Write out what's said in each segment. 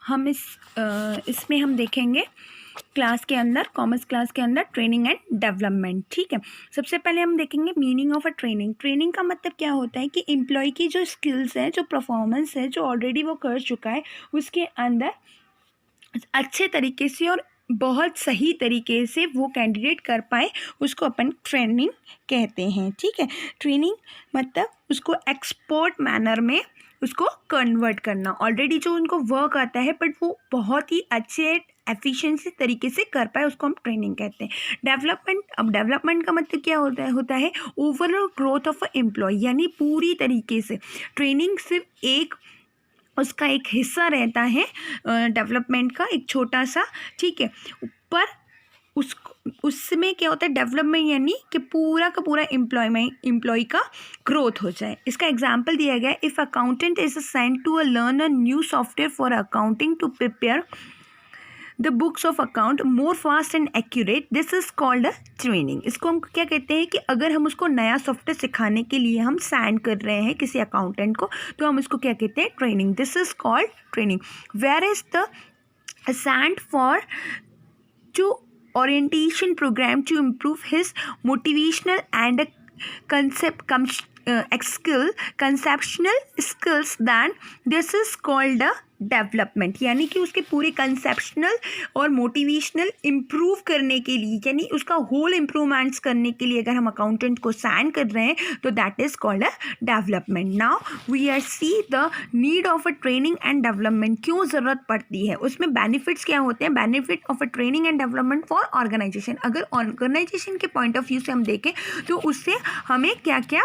हम इसमें हम देखेंगे क्लास के अंदर, कॉमर्स क्लास के अंदर ट्रेनिंग एंड डेवलपमेंट। ठीक है, सबसे पहले हम देखेंगे meaning of a training. Training का मतलब क्या होता है कि एम्प्लॉय की जो स्किल्स है, जो परफॉर्मेंस है, जो ऑलरेडी वो कर चुका है, उसके अंदर अच्छे तरीके से और बहुत सही तरीके से वो कैंडिडेट कर पाए, उसको अपन ट्रेनिंग कहते हैं। ठीक है, ट्रेनिंग मतलब उसको एक्सपर्ट मैनर में उसको कन्वर्ट करना। ऑलरेडी जो उनको वर्क आता है बट वो बहुत ही अच्छे एफिशिएंसी तरीके से कर पाए, उसको हम ट्रेनिंग कहते हैं। डेवलपमेंट, अब डेवलपमेंट का मतलब क्या होता है overall growth of a employ, यानी पूरी तरीके से। ट्रेनिंग सिर्फ एक उसका एक हिस्सा रहता है डेवलपमेंट का, एक छोटा सा। ठीक है, पर उसमें क्या होता है डेवलपमेंट, यानी कि पूरा का पूरा एम्प्लॉय का ग्रोथ हो जाए। इसका एग्जांपल दिया गया, if accountant is sent to learn a new software for accounting to prepare the books of account more fast and accurate, this is called a training. इसको हम क्या कहते हैं कि अगर हम उसको नया सॉफ्टवेयर सिखाने के लिए हम सेंड कर रहे हैं किसी अकाउंटेंट को, तो हम उसको क्या कहते हैं, training. This is called training. Where is the send for to orientation program to improve his motivational and conceptual skills, then this is called a development. यानी कि उसके पूरे कंसेप्शनल और मोटिवेशनल इम्प्रूव करने के लिए, यानी उसका होल इम्प्रूवमेंट्स करने के लिए अगर हम अकाउंटेंट को सेंड कर रहे हैं, तो that is called a development. Now we are see the need of a training and development, क्यों ज़रूरत पड़ती है, उसमें बेनिफिट्स क्या होते हैं। Benefit of a training and development for organization, अगर ऑर्गेनाइजेशन के पॉइंट ऑफ व्यू से हम देखें तो उससे हमें क्या क्या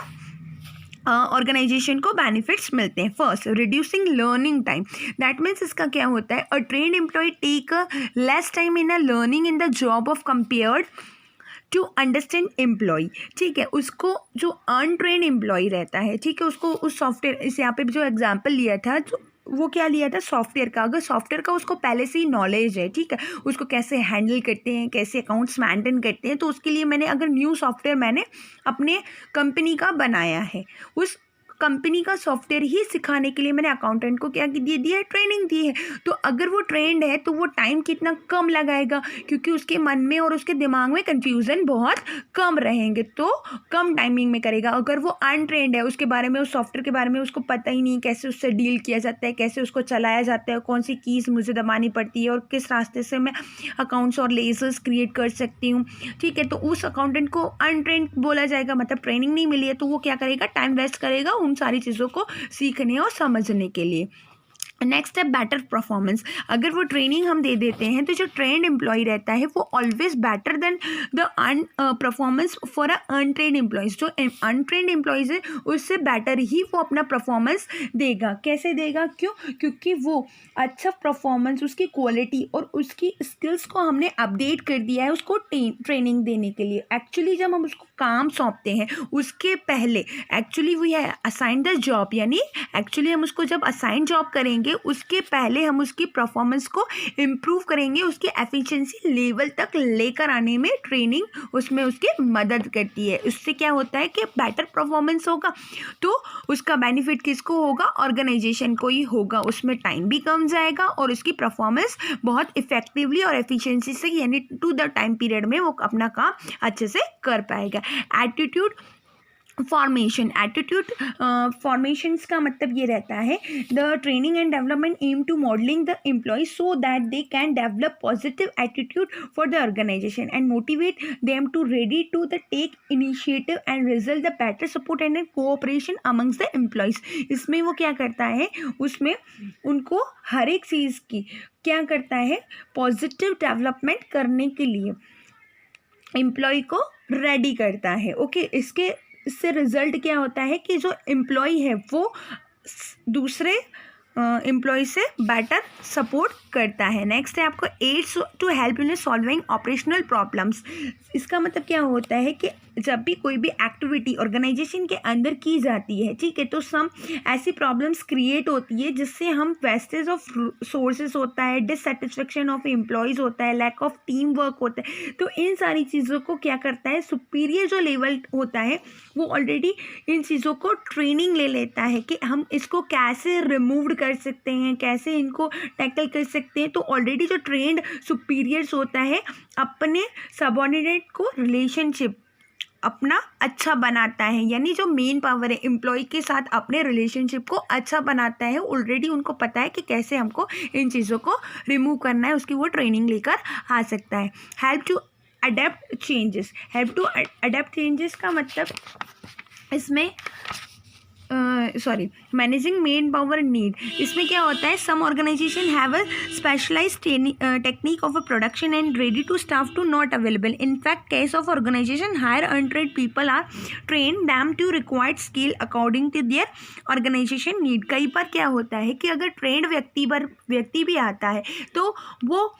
ऑर्गेनाइजेशन को बेनिफिट्स मिलते हैं। First, reducing learning time, that means इसका क्या होता है, a trained employ take less time in a learning in the job of compared to understand employ. ठीक है, उसको जो अनट्रेन एम्प्लॉय रहता है, ठीक है, उसको उस सॉफ्टवेयर, इस यहाँ पे जो एग्जांपल लिया था, जो वो क्या लिया था सॉफ्टवेयर का, अगर सॉफ्टवेयर का उसको पहले से ही नॉलेज है, ठीक है, उसको कैसे हैंडल करते हैं, कैसे अकाउंट्स मेंटेन करते हैं, तो उसके लिए मैंने अगर न्यू सॉफ्टवेयर मैंने अपने कंपनी का बनाया है, उस कंपनी का सॉफ्टवेयर ही सिखाने के लिए मैंने अकाउंटेंट को क्या दिया है, ट्रेनिंग दी है। तो अगर वो ट्रेंड है तो वो टाइम कितना कम लगाएगा, क्योंकि उसके मन में और उसके दिमाग में कन्फ्यूज़न बहुत कम रहेंगे, तो कम टाइमिंग में करेगा। अगर वो अनट्रेंड है, उसके बारे में, उस सॉफ्टवेयर के बारे में उसको पता ही नहीं, कैसे उससे डील किया जाता है, कैसे उसको चलाया जाता है, कौन सी कीज़ मुझे दबानी पड़ती है और किस रास्ते से मैं अकाउंट्स और लेजर्स क्रिएट कर सकती हूँ, ठीक है, तो उस अकाउंटेंट को अनट्रेंड बोला जाएगा, मतलब ट्रेनिंग नहीं मिली है। तो वो क्या करेगा, टाइम वेस्ट करेगा उन सारी चीज़ों को सीखने और समझने के लिए। नेक्स्ट है बेटर परफॉर्मेंस। अगर वो ट्रेनिंग हम दे देते हैं तो जो ट्रेंड एम्प्लॉय रहता है वो always better than the performance for a untrained employees. जो अनट्रेंड एम्प्लॉयज़ है उससे बेटर ही वो अपना परफॉर्मेंस देगा। कैसे देगा, क्यों, क्योंकि वो अच्छा परफॉर्मेंस, उसकी क्वालिटी और उसकी स्किल्स को हमने अपडेट कर दिया है उसको ट्रेनिंग देने के लिए। एक्चुअली जब हम उसको काम सौंपते हैं उसके पहले एक्चुअली वी है असाइन द जॉब, यानी एक्चुअली हम उसको जब असाइन जॉब करेंगे उसके पहले हम उसकी परफॉर्मेंस को इम्प्रूव करेंगे, उसकी एफिशिएंसी लेवल तक लेकर आने में ट्रेनिंग उसमें उसकी मदद करती है। उससे क्या होता है कि बेटर परफॉर्मेंस होगा तो उसका बेनिफिट किसको होगा, ऑर्गेनाइजेशन को ही होगा। उसमें टाइम भी कम जाएगा और उसकी परफॉर्मेंस बहुत इफेक्टिवली और एफिशिएंसी से, यानी टू द टाइम पीरियड में वो अपना काम अच्छे से कर पाएगा। एटीट्यूड फॉर्मेशन, एटीट्यूड फॉर्मेशंस का मतलब ये रहता है the training and development aim to modelling the employ so that they can develop positive attitude for the organization and motivate them to ready to the take initiative and result the better support and cooperation amongst the employees. इसमें वो क्या करता है, उसमें उनको हर एक चीज़ की क्या करता है, पॉजिटिव डेवलपमेंट करने के लिए एम्प्लॉय को रेडी करता है। ओके, इससे रिजल्ट क्या होता है कि जो एम्प्लॉय है वो दूसरे एम्प्लॉय से बेटर सपोर्ट करता है। नेक्स्ट है आपको aids to help in solving operational problems. इसका मतलब क्या होता है कि जब भी कोई भी एक्टिविटी ऑर्गेनाइजेशन के अंदर की जाती है, ठीक है, तो सम ऐसी प्रॉब्लम्स क्रिएट होती है जिससे हम वेस्टेज ऑफ सोर्सेज होता है, डिससेटिस्फेक्शन ऑफ एम्प्लॉयज़ होता है, लैक ऑफ टीम वर्क होता है। तो इन सारी चीज़ों को क्या करता है, सुपीरियर जो लेवल होता है वो ऑलरेडी इन चीज़ों को ट्रेनिंग ले लेता है कि हम इसको कैसे रिमूव कर सकते हैं, कैसे इनको टैकल कर सकते हैं। तो ऑलरेडी जो ट्रेंड सुपीरियर्स होता है अपने सबऑर्डिनेट को रिलेशनशिप अपना अच्छा बनाता है, यानी जो मेन पावर है एम्प्लॉय के साथ अपने रिलेशनशिप को अच्छा बनाता है। ऑलरेडी उनको पता है कि कैसे हमको इन चीज़ों को रिमूव करना है, उसकी वो ट्रेनिंग लेकर आ सकता है। Help to adapt changes, help to adapt changes का मतलब इसमें मैनेजिंग मेन पावर नीड, इसमें क्या होता है, some organisation have a specialised technique of a production and ready to staff to not available. In fact case of organisation hire untrained people or train them to required skill according to their organisation need. कई बार क्या होता है कि अगर trend व्यक्ति भी आता है तो वो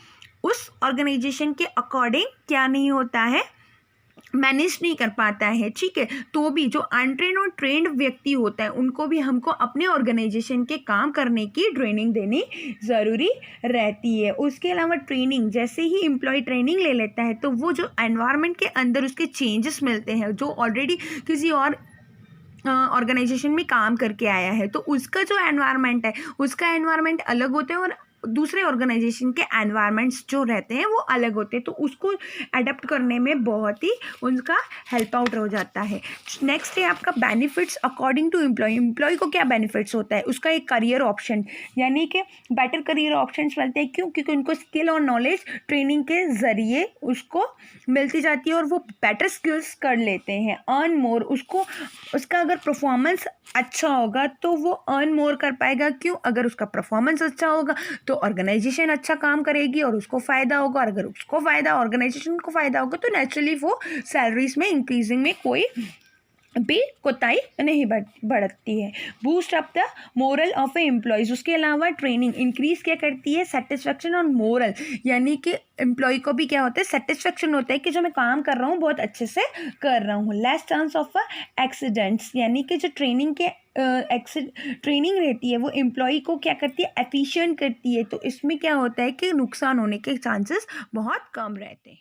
उस ऑर्गेनाइजेशन के अकॉर्डिंग क्या नहीं होता है, मैनेज नहीं कर पाता है, ठीक है। तो भी जो अनट्रेंड और ट्रेंड व्यक्ति होता है उनको भी हमको अपने ऑर्गेनाइजेशन के काम करने की ट्रेनिंग देनी ज़रूरी रहती है। उसके अलावा ट्रेनिंग, जैसे ही एम्प्लॉय ट्रेनिंग ले लेता है तो वो जो एनवायरनमेंट के अंदर उसके चेंजेस मिलते हैं, जो ऑलरेडी किसी और ऑर्गेनाइजेशन में काम करके आया है, तो उसका जो एनवायरनमेंट है उसका एनवायरनमेंट अलग होता है और दूसरे ऑर्गेनाइजेशन के एनवायरनमेंट्स जो रहते हैं वो अलग होते हैं। तो उसको अडेप्ट करने में बहुत ही उनका हेल्प आउट हो जाता है। नेक्स्ट है आपका benefits according to employ. Employ को क्या बेनिफिट्स होता है, उसका एक करियर ऑप्शन, यानी कि बेटर करियर ऑप्शंस मिलते हैं। क्यों? क्योंकि उनको स्किल और नॉलेज ट्रेनिंग के ज़रिए उसको मिलती जाती है और वो बेटर स्किल्स कर लेते हैं। अर्न मोर, उसका अगर परफॉर्मेंस अच्छा होगा तो वो अर्न मोर कर पाएगा। क्यों? अगर उसका परफॉर्मेंस अच्छा होगा तो ऑर्गेनाइजेशन अच्छा काम करेगी और उसको फ़ायदा होगा, और अगर उसको फ़ायदा, ऑर्गेनाइजेशन को फ़ायदा होगा तो नेचुरली वो सैलरीज में इंक्रीजिंग में कोई भी कोताही नहीं बढ़ती है। Boost up the moral of A employees, उसके अलावा ट्रेनिंग इंक्रीज़ क्या करती है, सेटिस्फेक्शन और मोरल, यानी कि एम्प्लॉय को भी क्या होता है, सेटिस्फेक्शन होता है कि जो मैं काम कर रहा हूँ बहुत अच्छे से कर रहा हूँ। लेस चांस ऑफ एक्सीडेंट्स, यानी कि जो ट्रेनिंग रहती है वो एम्प्लॉय को क्या करती है, एफिशिएंट करती है। तो इसमें क्या होता है कि नुकसान होने के चांसेस बहुत कम रहते हैं।